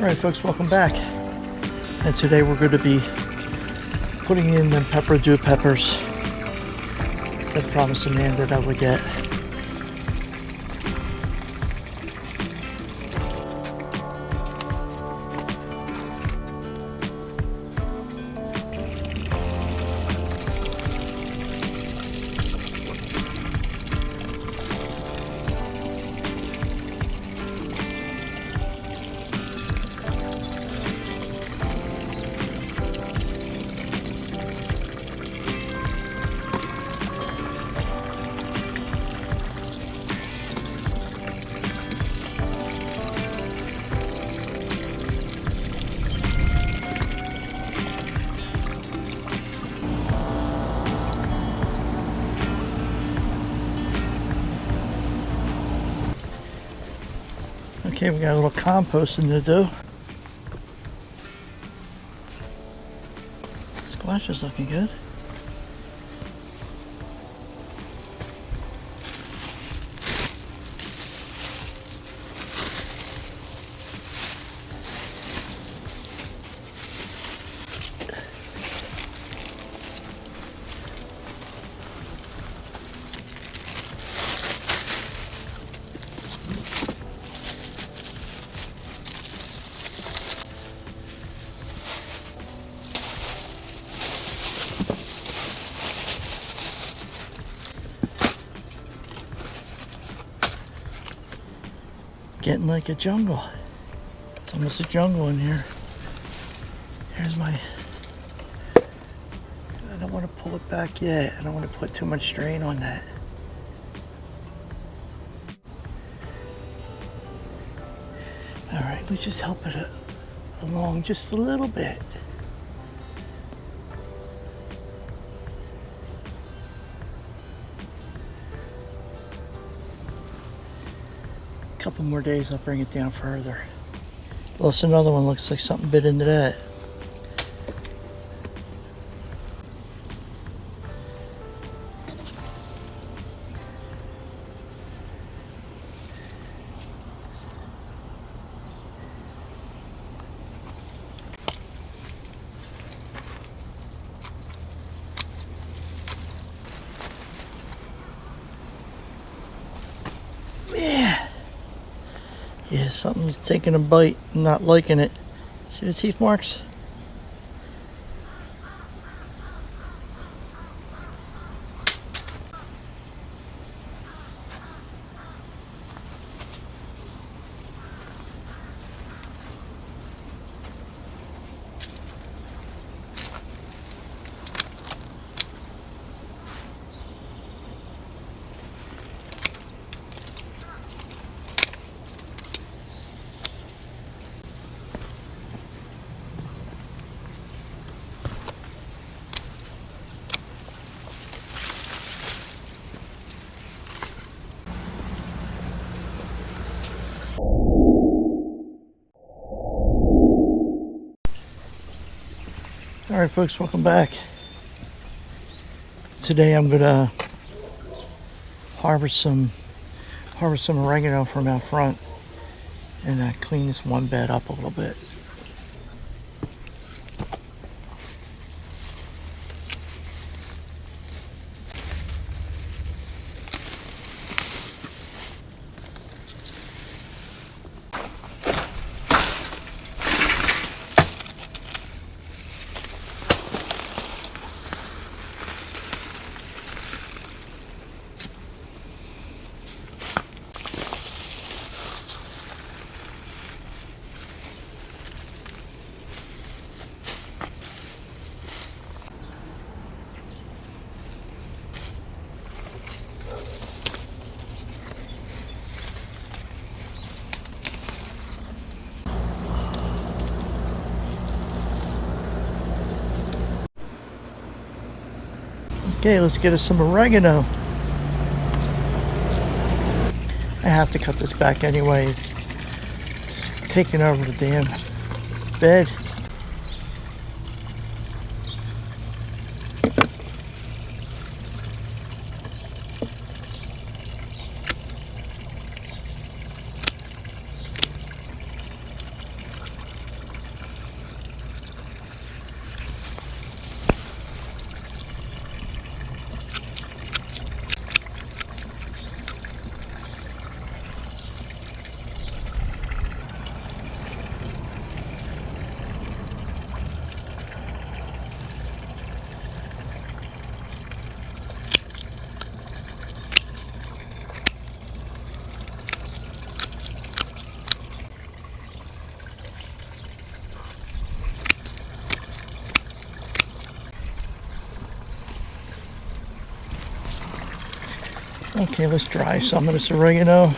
Alright folks, welcome back. And today we're going to be putting in the pepper dew peppers that I promised Amanda that I would get. Okay, we got a little composting to do. Squash is looking good. Getting like a jungle. It's almost a jungle in here. Here's my... I don't want to pull it back yet. I don't want to put too much strain on that. Alright, let's just help it along just a little bit. Couple more days, I'll bring it down further. Well, it's another one, looks like something bit into that. Yeah, something's taking a bite and not liking it. See the teeth marks? Alright folks, welcome back. Today I'm gonna harvest some oregano from out front and clean this one bed up a little bit. Okay, let's get us some oregano. I have to cut this back anyways. Just taking over the damn bed. Okay, let's dry some of this oregano.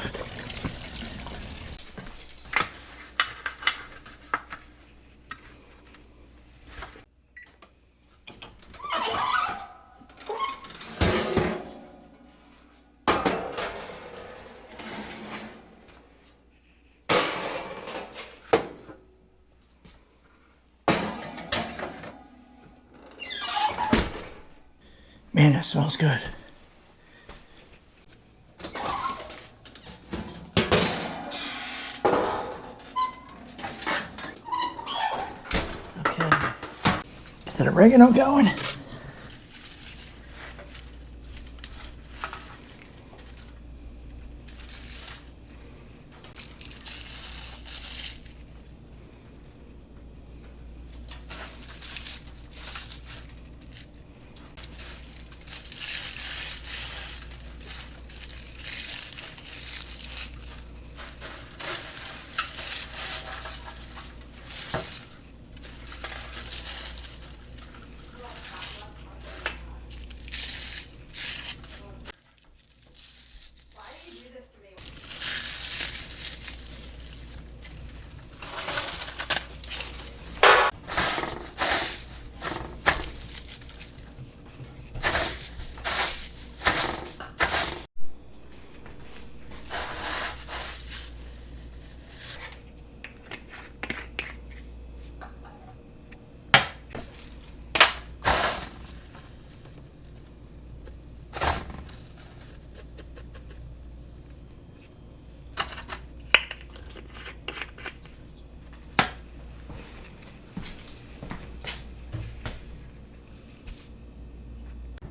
Man, that smells good. Okay, get that oregano going.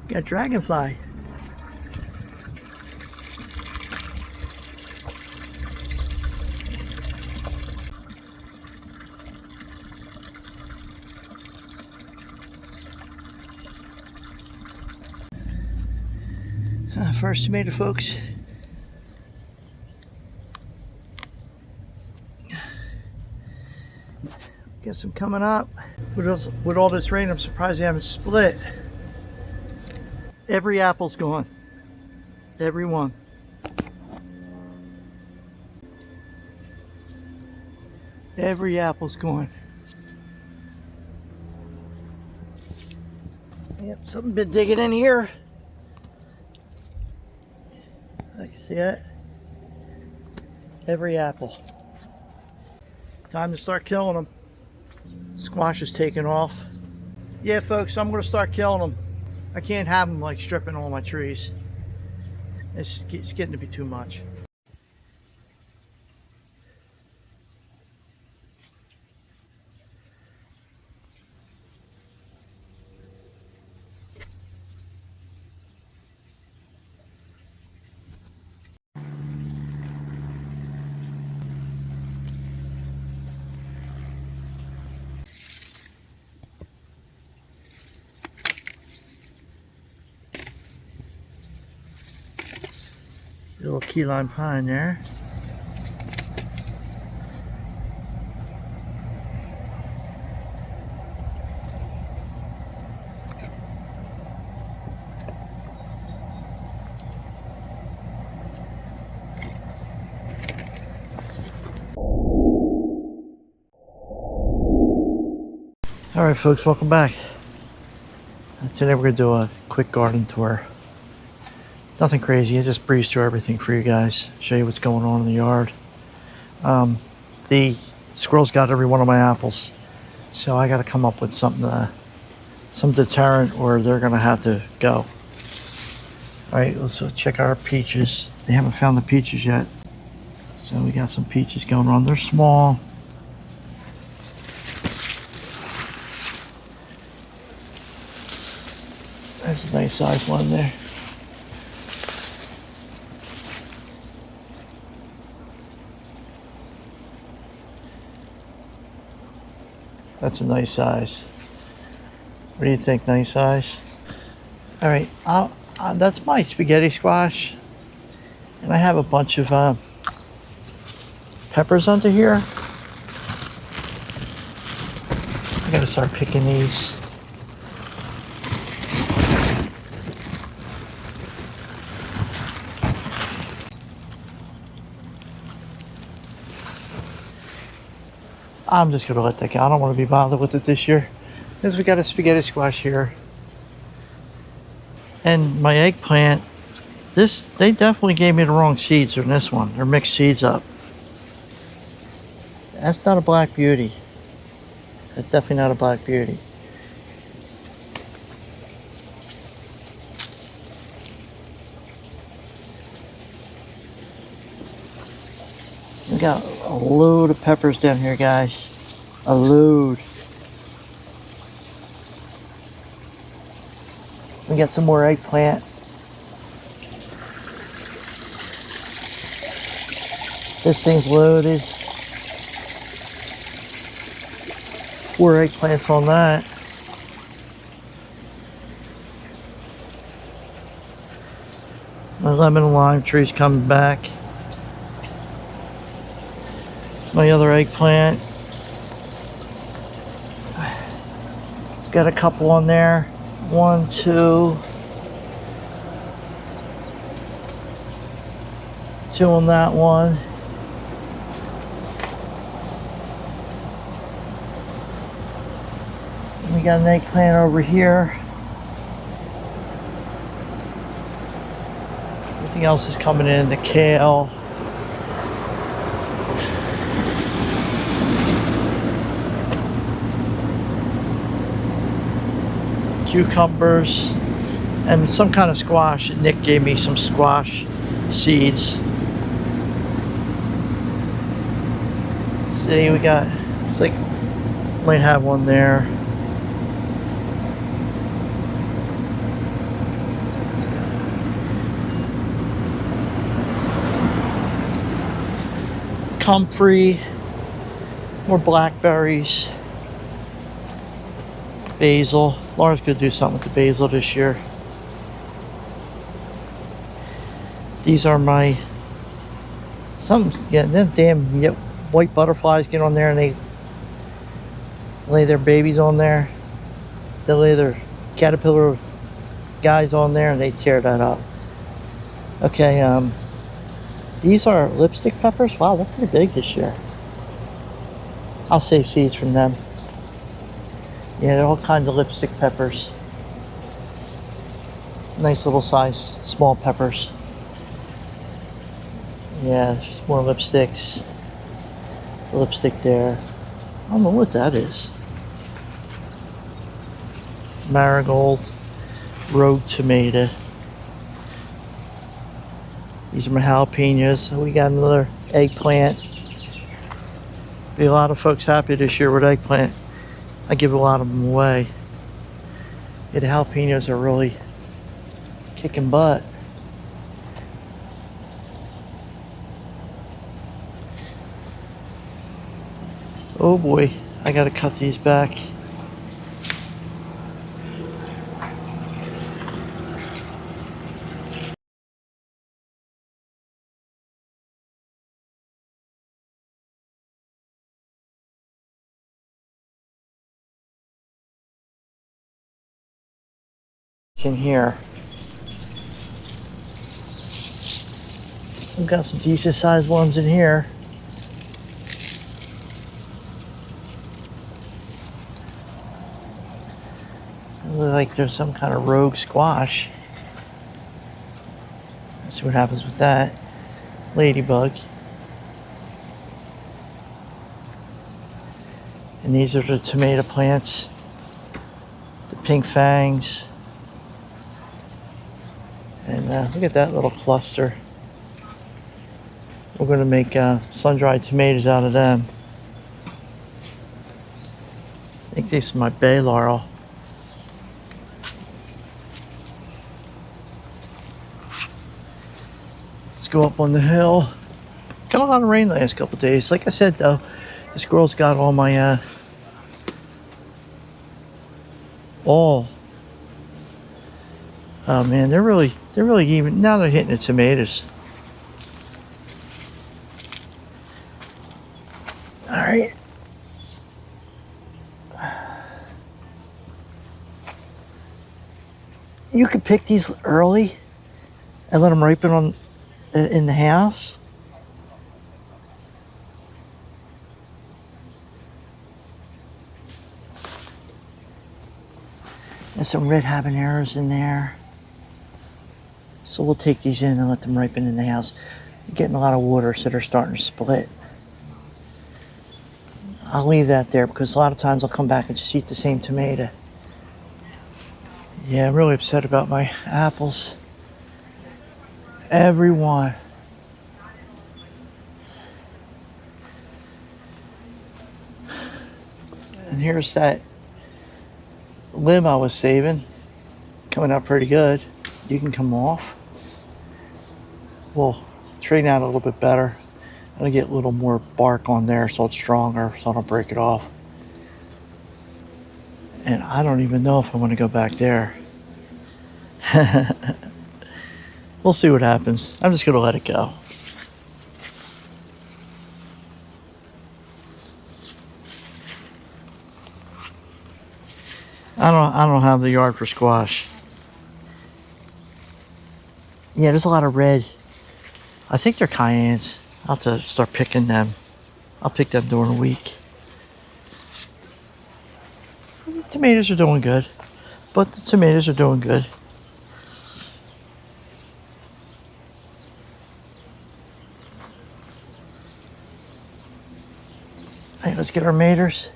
Got dragonfly. First tomato, folks. Got some coming up. With all this rain, I'm surprised they haven't split. Every apple's gone. Every one. Every apple's gone. Yep, something been digging in here. I can see that. Every apple. Time to start killing them. Squash is taking off. Yeah, folks, I'm going to start killing them. I can't have them like stripping all my trees. It's getting to be too much. Little key lime pine there. All right, folks, welcome back. Today we're gonna do a quick garden tour. Nothing crazy, I just breezed through everything for you guys, show you what's going on in the yard. The squirrels got every one of my apples, so I got to come up with something, some deterrent, or they're gonna have to go. All right, let's check our peaches. They haven't found the peaches yet, so we got some peaches going on. They're small. There's a nice sized one there. That's a nice size. What do you think? Nice size? All right, that's my spaghetti squash. And I have a bunch of peppers under here. I gotta start picking these. I'm just gonna let that go. I don't want to be bothered with it this year. Because we got a spaghetti squash here. And my eggplant, they definitely gave me the wrong seeds in this one. They're mixed seeds up. That's not a black beauty. That's definitely not a black beauty. We got a load of peppers down here, guys. A load. We got some more eggplant. This thing's loaded. 4 eggplants on that. My lemon and lime tree's coming back. My other eggplant. Got a couple on there. 1, 2. 2 on that one. We got an eggplant over here. Everything else is coming in. The kale. Cucumbers. And some kind of squash. Nick gave me some squash seeds. Let's see, we got, it's like, might have one there. Comfrey, more blackberries, basil. Laura's gonna do something with the basil this year. These are my, them damn white butterflies get on there and they lay their babies on there. They lay their caterpillar guys on there and they tear that up. Okay, these are lipstick peppers. Wow, they're pretty big this year. I'll save seeds from them. Yeah, they're all kinds of lipstick peppers. Nice little size, small peppers. Yeah, there's more lipsticks. There's a lipstick there. I don't know what that is. Marigold, rogue tomato. These are my jalapenos. We got another eggplant. Be a lot of folks happy this year with eggplant. I give a lot of them away. Yeah, the jalapenos are really kicking butt. Oh boy, I gotta cut these back. It's in here. We've got some decent sized ones in here. Look like there's some kind of rogue squash. Let's see what happens with that. Ladybug. And these are the tomato plants. The pink fangs. And look at that little cluster. We're going to make sun-dried tomatoes out of them. I think these are my bay laurel. Let's go up on the hill. Got a lot of rain the last couple of days. Like I said though, this girl's got all my oh man, they're really even now. They're hitting the tomatoes. All right. You could pick these early and let them ripen in the house. There's some red habaneros in there. So we'll take these in and let them ripen in the house. Getting a lot of water, so they're starting to split. I'll leave that there because a lot of times I'll come back and just eat the same tomato. Yeah, I'm really upset about my apples. Every one. And here's that limb I was saving. Coming out pretty good. You can come off. We'll straighten out a little bit better. I'm gonna get a little more bark on there so it's stronger, so I don't break it off. And I don't even know if I want to go back there. We'll see what happens. I'm just gonna let it go. I don't have the yard for squash. Yeah, there's a lot of red. I think they're cayennes. I'll have to start picking them. I'll pick them during the week. The tomatoes are doing good. But the tomatoes are doing good. All right, let's get our maters.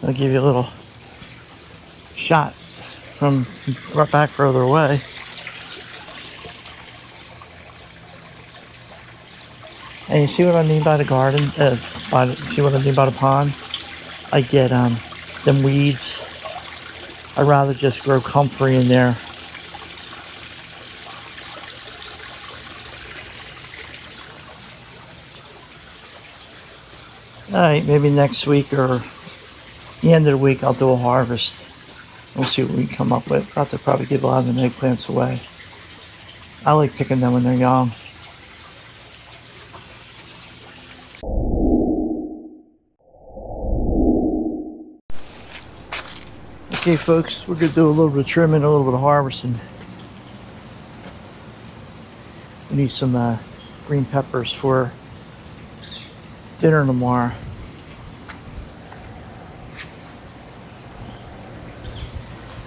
I'll give you a little shot from right back further away. And you see what I mean by the garden? See what I mean by the pond? I get them weeds. I'd rather just grow comfrey in there. All right, maybe next week or the end of the week I'll do a harvest. We'll see what we can come up with. I'll have to probably give a lot of the eggplants away. I like picking them when they're young. Okay folks, we're gonna do a little bit of trimming, a little bit of harvesting. We need some green peppers for dinner tomorrow.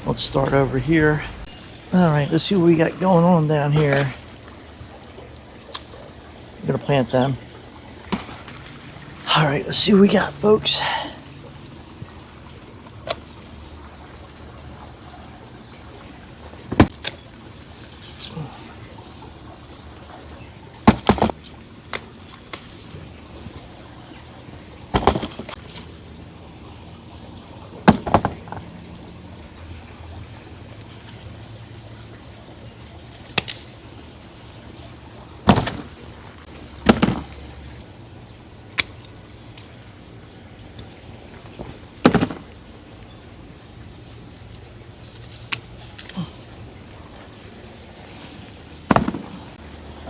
Let's start over here. All right, let's see what we got going on down here. I'm gonna plant them. All right, let's see what we got, folks.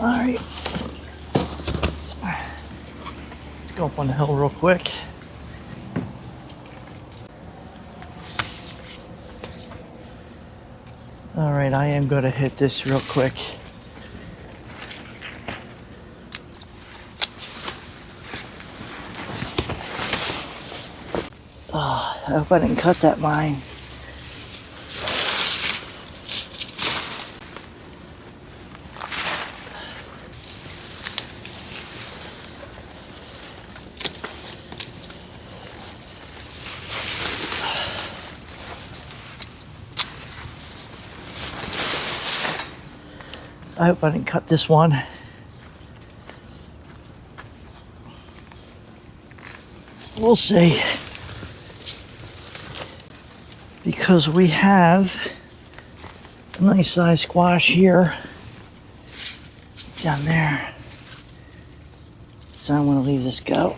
All right, let's go up on the hill real quick. All right, I am going to hit this real quick. Oh, I hope I didn't cut that vine. I hope I didn't cut this one. We'll see. Because we have a nice sized squash here down there. So I'm going to leave this go.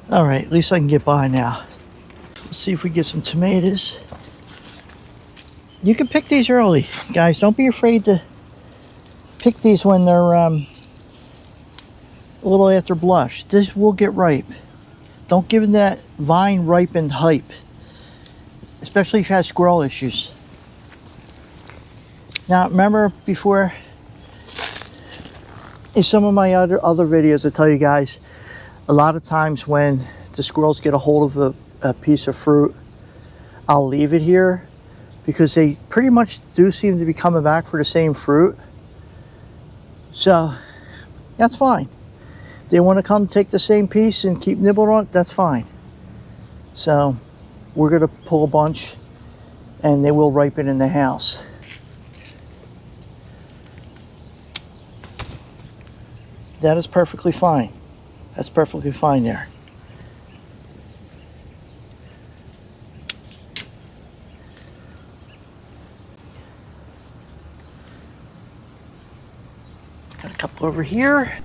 All right, at least I can get by now. Let's see if we get some tomatoes. You can pick these early, guys. Don't be afraid to pick these when they're a little after blush. This will get ripe. Don't give them that vine ripened hype, especially if you have squirrel issues. Now, remember before, in some of my other videos, I tell you guys, a lot of times when the squirrels get a hold of a piece of fruit, I'll leave it here because they pretty much do seem to be coming back for the same fruit. So that's fine. They want to come take the same piece and keep nibbling on it, that's fine. So we're going to pull a bunch and they will ripen in the house. That is perfectly fine. That's perfectly fine there. Got a couple over here.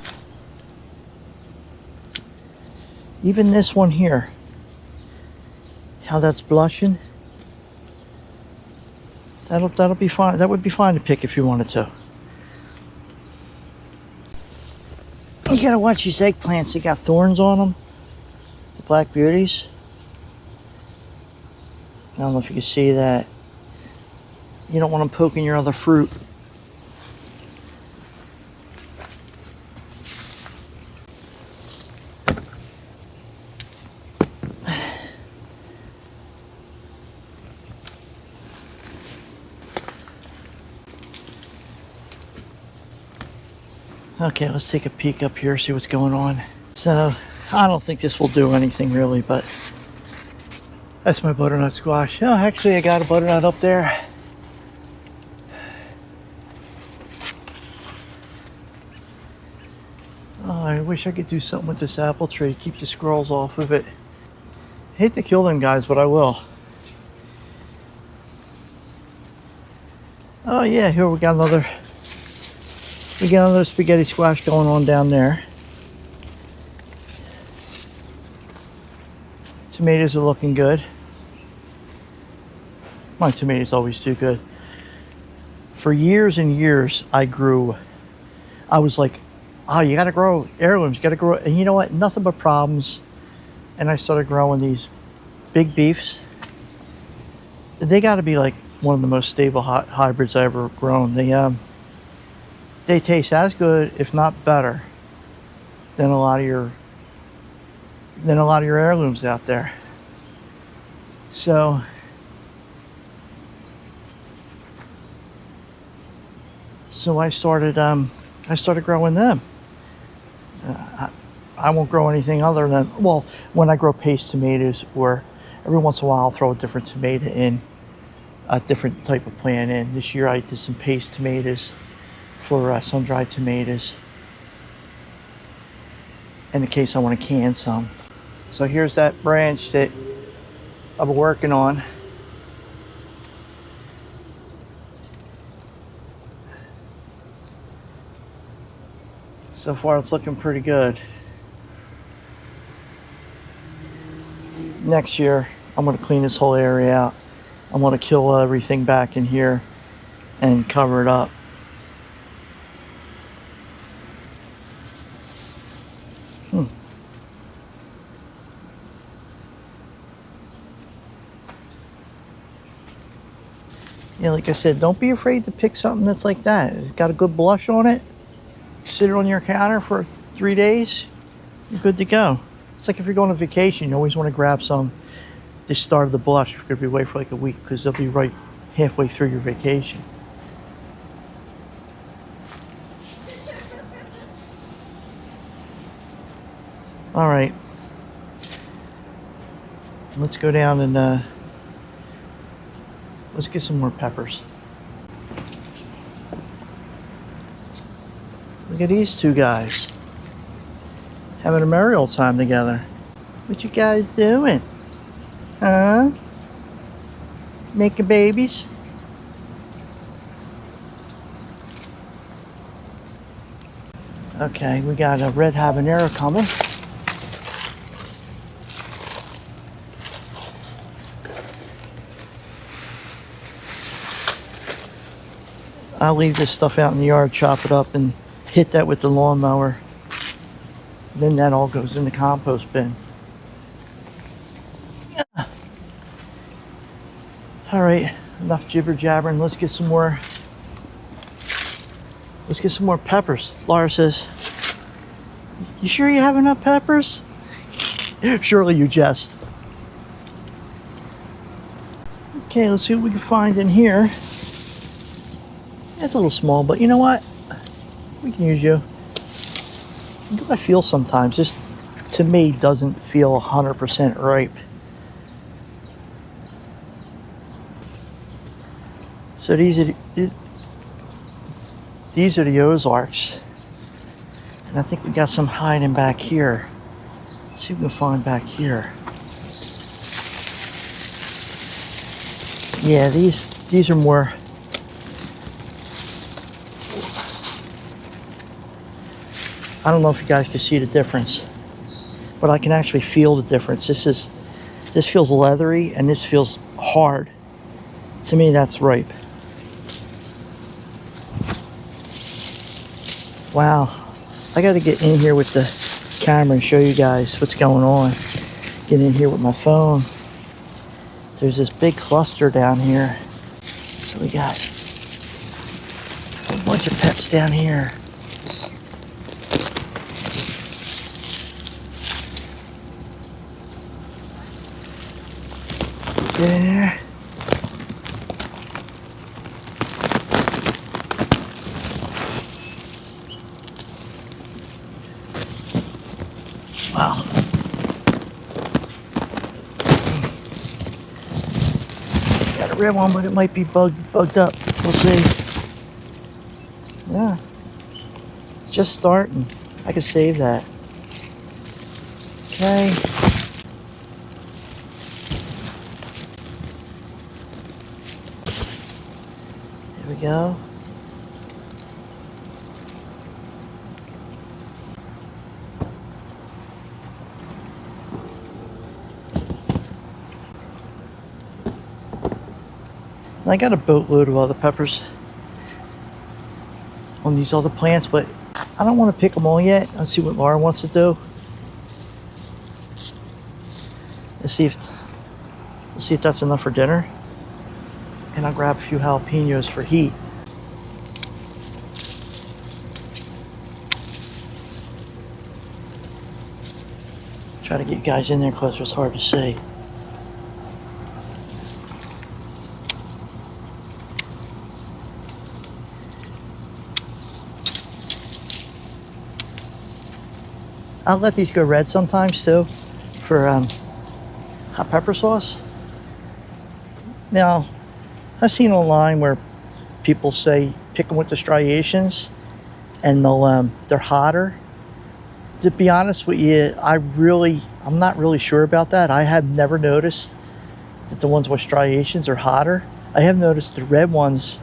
Even this one here. How that's blushing. That'll be fine. That would be fine to pick if you wanted to. You gotta watch these eggplants. They got thorns on them. The black beauties. I don't know if you can see that. You don't want them poking your other fruit. Okay, let's take a peek up here, see what's going on. So, I don't think this will do anything really, but that's my butternut squash. Oh, actually, I got a butternut up there. Oh, I wish I could do something with this apple tree, keep the squirrels off of it. I hate to kill them guys, but I will. Oh yeah, here we got another spaghetti squash going on down there. Tomatoes are looking good. My tomatoes always do good. For years and years, I was like, oh, you gotta grow heirlooms, you gotta grow, and you know what, nothing but problems. And I started growing these big beefs. They gotta be like one of the most stable hybrids I ever grown. They taste as good, if not better, than a lot of your heirlooms out there. So I started growing them. I won't grow anything other than, well, when I grow paste tomatoes, or every once in a while I'll throw a different tomato in, a different type of plant in. This year I did some paste tomatoes for sun-dried tomatoes, in case I want to can some. So here's that branch that I've been working on. So far it's looking pretty good. Next year I'm going to clean this whole area out. I'm going to kill everything back in here and cover it up. Yeah, like I said, don't be afraid to pick something that's like that. It's got a good blush on it. Sit it on your counter for 3 days, you're good to go. It's like if you're going on vacation, you always want to grab some the start of the blush if you're going to be away for like a week, because they'll be right halfway through your vacation. All right, let's go down and let's get some more peppers. Look at these two guys having a merry old time together. What you guys doing? Huh? Making babies? Okay, we got a red habanero coming. I'll leave this stuff out in the yard, chop it up, and hit that with the lawnmower. Then that all goes in the compost bin. All right, enough jibber jabbering. Let's get some more. Let's get some more peppers. Laura says, "You sure you have enough peppers?" Surely you jest. Okay, let's see what we can find in here. It's a little small, but you know what? We can use you. I feel sometimes this, to me, doesn't feel 100% ripe. So these are the Ozarks, and I think we got some hiding back here. Let's see if we can find back here. Yeah, these are more. I don't know if you guys can see the difference, but I can actually feel the difference. This feels leathery and this feels hard. To me, that's ripe. Wow, I got to get in here with the camera and show you guys what's going on. Get in here with my phone. There's this big cluster down here. So we got a bunch of peps down here. There. Wow. Got a red one, but it might be bugged up. We'll see. Yeah. Just starting. I could save that. Okay. There we go. I got a boatload of other peppers on these other plants, but I don't want to pick them all yet. Let's see what Laura wants to do. Let's see if that's enough for dinner. And I'll grab a few jalapenos for heat. Try to get you guys in there closer. It's hard to see. I'll let these go red sometimes too for hot pepper sauce. Now, I've seen online where people say pick them with the striations and they're hotter. To be honest with you, I'm not really sure about that. I have never noticed that the ones with striations are hotter. I have noticed the red ones,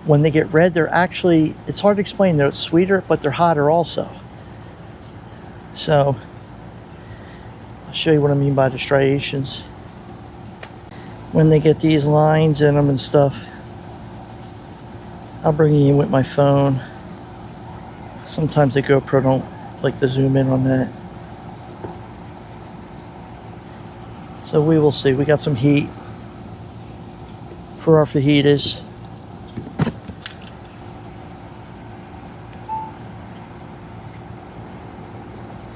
when they get red, they're actually, it's hard to explain, they're sweeter, but they're hotter also. So, I'll show you what I mean by the striations. When they get these lines in them and stuff, I'll bring you in with my phone. Sometimes the GoPro don't like to zoom in on that. So we will see. We got some heat for our fajitas.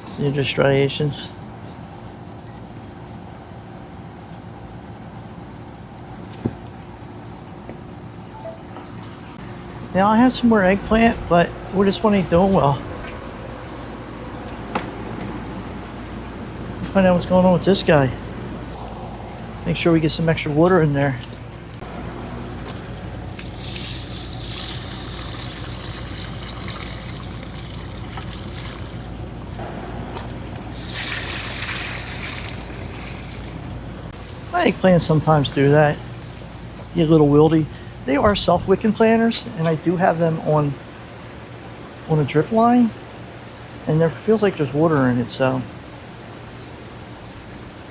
See the striations. Now I have some more eggplant, but this one ain't doing well. Let's find out what's going on with this guy. Make sure we get some extra water in there. My eggplants sometimes do that. Get a little wilty. They are self-wicking planters, and I do have them on a drip line, and there feels like there's water in it. So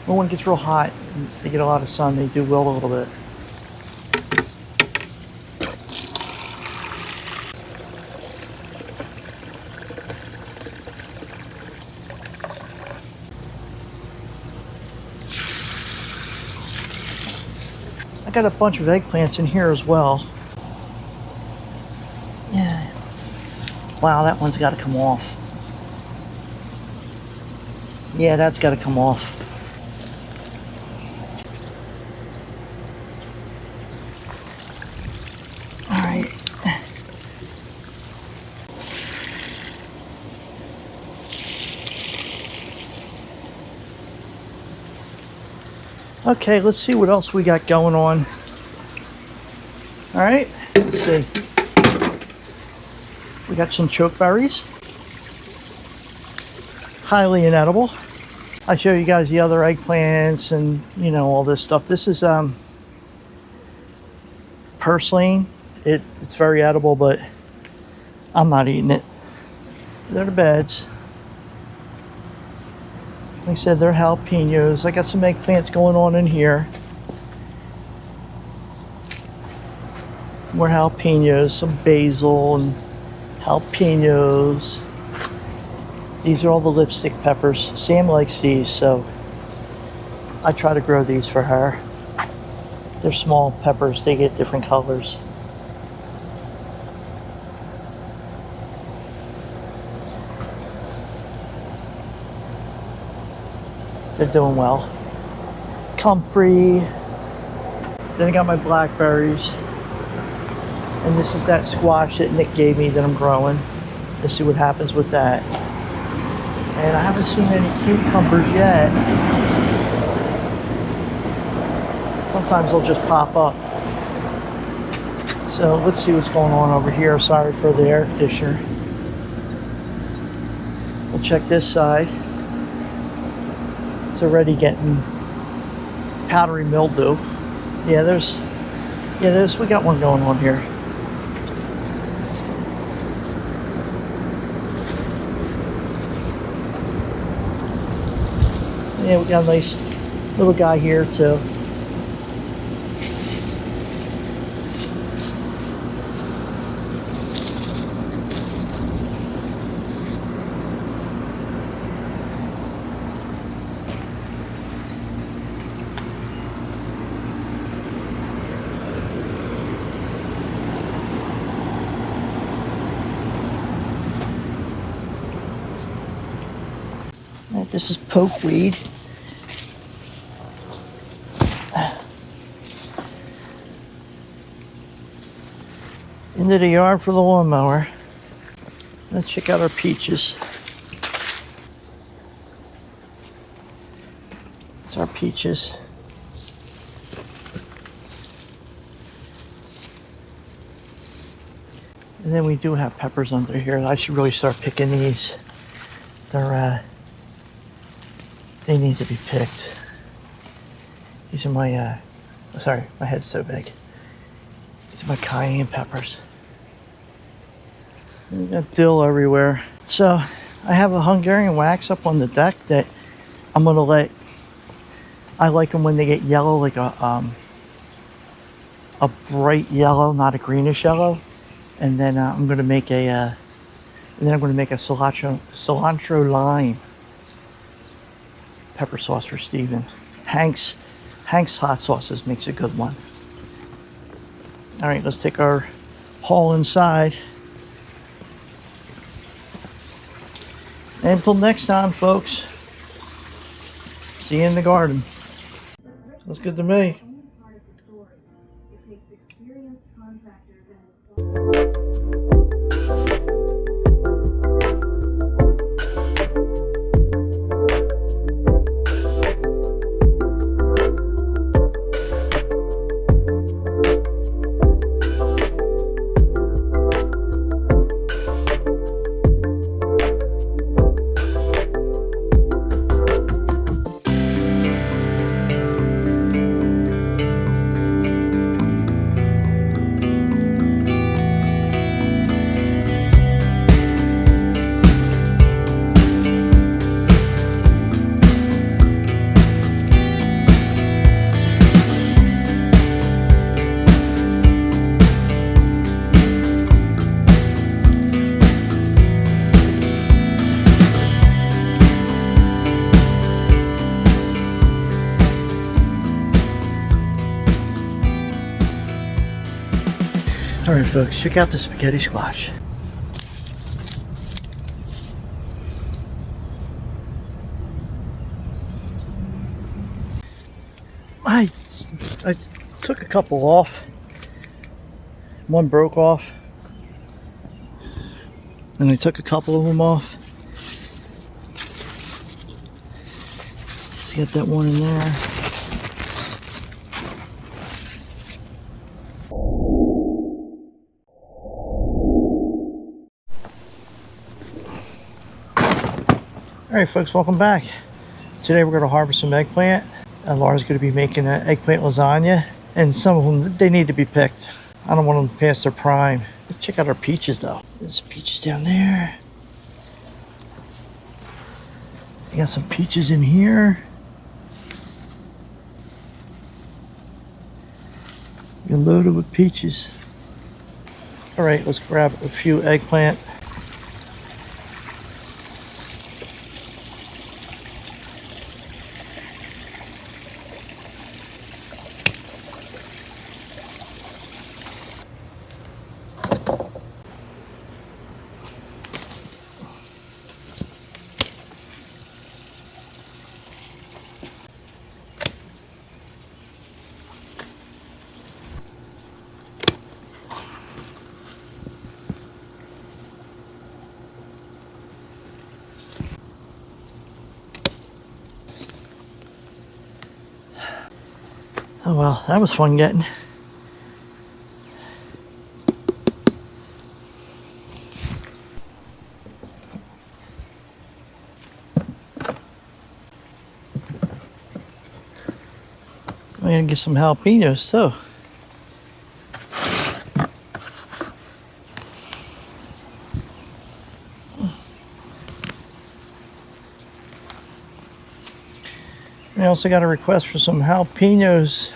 when it gets real hot and they get a lot of sun, they do wilt a little bit. I got a bunch of eggplants in here as well. Yeah. Wow, that one's got to come off. Yeah, that's got to come off. All right. Okay, let's see what else we got going on. All right, let's see. We got some chokeberries. Highly inedible. I show you guys the other eggplants and, you know, all this stuff. This is purslane. It's very edible, but I'm not eating it. They're the beds. Like I said, they're jalapenos. I got some eggplants going on in here. More jalapenos, some basil and jalapenos. These are all the lipstick peppers. Sam likes these, so I try to grow these for her. They're small peppers. They get different colors. They're doing well. Comfrey. Then I got my blackberries. And this is that squash that Nick gave me that I'm growing. Let's see what happens with that. And I haven't seen any cucumbers yet. Sometimes they'll just pop up. So let's see what's going on over here. Sorry for the air conditioner. We'll check this side. It's already getting powdery mildew. Yeah, we got one going on here. Yeah, we got a nice little guy here too. This is pokeweed. Into the yard for the lawnmower. Let's check out our peaches. It's our peaches. And then we do have peppers under here. I should really start picking these. They need to be picked. These are my, sorry, my head's so big. These are my cayenne peppers. And got dill everywhere. So I have a Hungarian wax up on the deck that I'm gonna let. I like them when they get yellow, like a bright yellow, not a greenish yellow. And then I'm gonna make a, cilantro lime pepper sauce for Steven. Hank's hot sauces makes a good one. All right, let's take our haul inside. And until next time, folks, see you in the garden. Looks good to me. Alright folks, check out the spaghetti squash. I took a couple off. One broke off. And I took a couple of them off. Let's get that one in there. Alright folks, welcome back. Today we're going to harvest some eggplant. Laura's going to be making an eggplant lasagna. And some of them, they need to be picked. I don't want them past their prime. Let's check out our peaches though. There's peaches down there. I got some peaches in here. You're loaded with peaches. Alright, let's grab a few eggplant. Oh well, that was fun getting. I'm gonna get some jalapenos too. I also got a request for some jalapenos.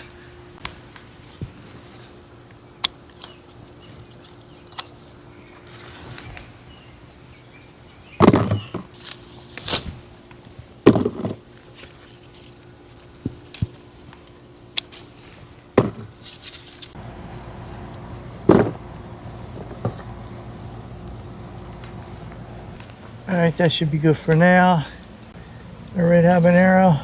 All right, that should be good for now. The red habanero.